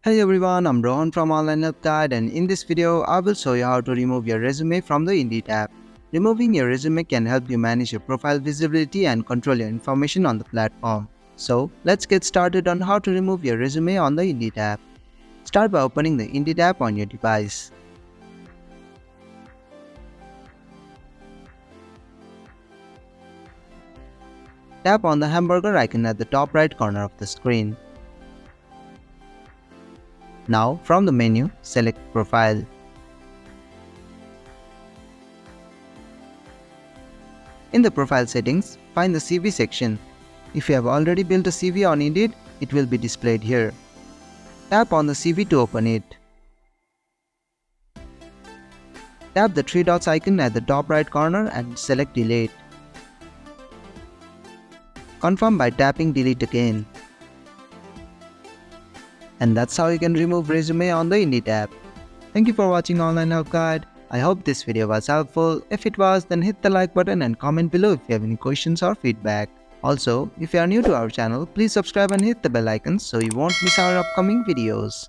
Hey everyone, I'm Rohan from Online Help Guide, and in this video, I will show you how to remove your resume from the Indeed app. Removing your resume can help you manage your profile visibility and control your information on the platform. So, let's get started on how to remove your resume on the Indeed app. Start by opening the Indeed app on your device. Tap on the hamburger icon at the top right corner of the screen. Now, from the menu, select Profile. In the profile settings, find the CV section. If you have already built a CV on Indeed, it will be displayed here. Tap on the CV to open it. Tap the three dots icon at the top right corner and select Delete. Confirm by tapping Delete again. And that's how you can remove resume on the Indeed app. Thank you for watching Online Help Guide. I hope this video was helpful. If it was, then hit the like button and comment below if you have any questions or feedback. Also, if you are new to our channel, please subscribe and hit the bell icon so you won't miss our upcoming videos.